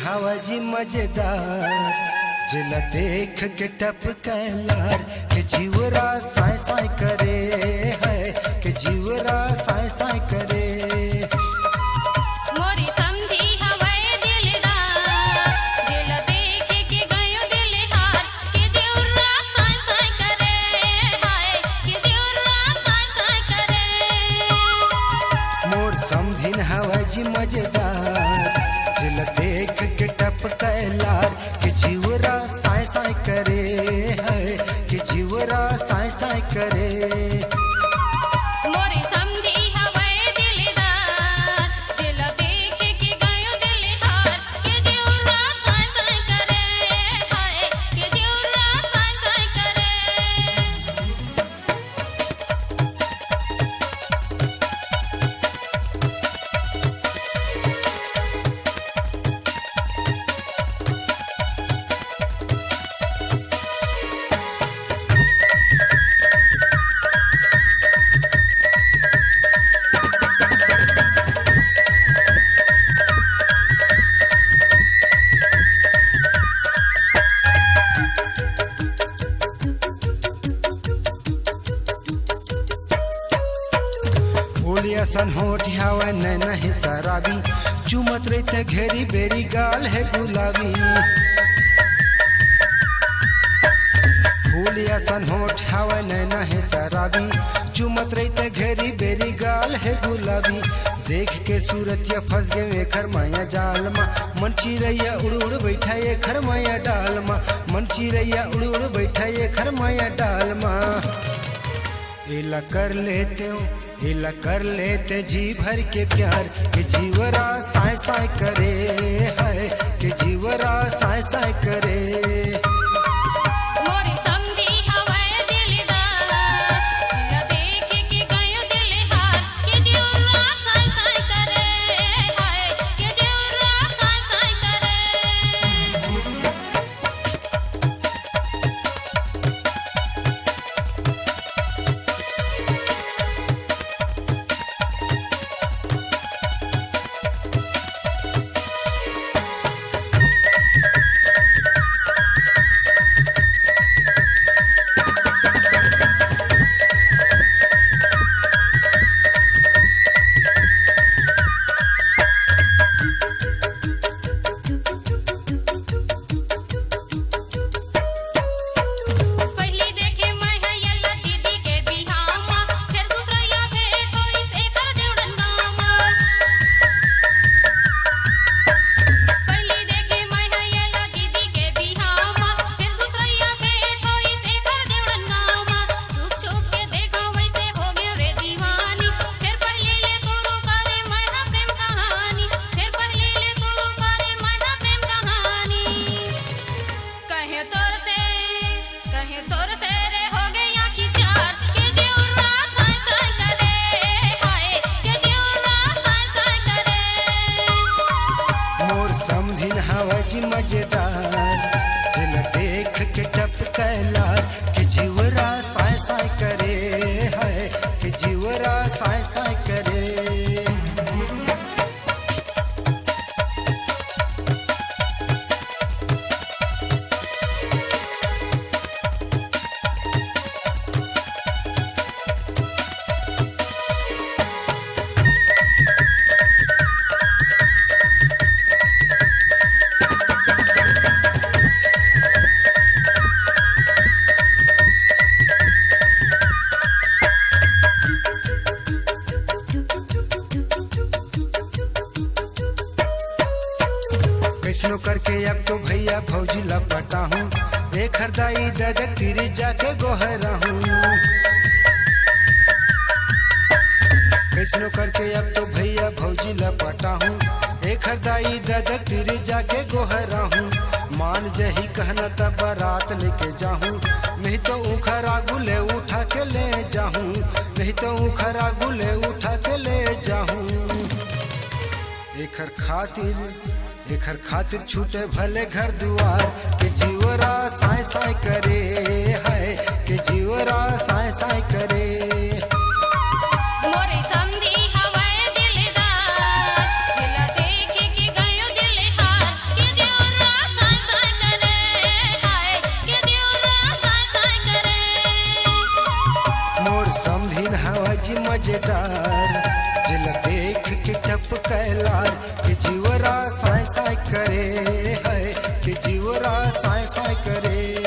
हवा जी मजेदार जिला देख के टपकलार के जीवरा साय साय करे है के जीवरा साय साय करे मोरी समधी हवाए दिलदार दिल देख के गयो दिल हार के जीवरा साय साय करे हाय के जीवरा साय साय करे मोर समधिन हवा जी मजेदार जिला देख के टपकलार के जीवरा साय साय करे है के जीवरा साय साय करे मोरी समधी हवाए दिलदार दिल देख के गयो दिल हार के जीवरा साय साय करे हाय के जीवरा साय साय करे बोलिया सन होठ हवा नैना है शराबी चुमत रहते घेरी बेरी गाल है गुलाबी बोलिया सन होठ हवा नैना है शराबी चुमत रहते घेरी बेरी गाल है गुलाबी देख के सूरत या फंस गए में खरमाया जाल मा मन चिरैया उड़ उड़ बैठा ये खरमाया डाल मा मन चिरैया उड़ उड़ बैठा ये खरमाया डाल मा इला कर लेते जी भर के प्यार के जीवरा साय साय करे है के जीवरा साय साय करे मोरी समधी हवाए दिलदार दिल देख के गयो दिल हार के जीवरा साय साय करे हाय के जीवरा साय साय करे पहली देखे मैं है यल्ला दीदी के बिहामा फिर दूसरा या भेंट होई से कर देवड़न गामा पहली देखे मैं है यल्ला दीदी के बिहामा फिर दूसरा या भेंट होई से कर देवड़न गामा छुप छुप के देखा वैसे हो गयो रे दीवानी फिर पहले ले शुरू करे मैं ना प्रेम कहानी फिर पहले ले शुरू करे मैं ना प्रेम कहानी कहे तोर से रे हो गई आँखी चार के जीवरा साय साय करे हाय के जीवरा साय साय करे मोर समधिन हवा जी मजेदार जिल देख के टपकलार के जीवरा साय साय करे है के जीवरा साय साय करे कैसनो करके अब तो भैया फौजी लपटा हूँ एक हरदाई ददक तीरे जाके गोहरा हूँ कैसनो करके अब तो भैया फौजी लपटा हूँ एक हरदाई ददक तीरे जाके गोहरा हूँ मान जही कहना तब बारात लेके जाहूँ नहीं तो उखरा गुले उठा के ले जाहूँ नहीं तो उखरा गुले उठा के ले जाहूँ एकर खातिर छूटे भले घर दुआर के जीवरा साय साय करे है के जीवरा साय साय करे मोरे समधी हवाए दिलदार जिला देख के गयो दिल हार के प्यार कि जीवरा साय साय करे है कि जीवरा साय साय करे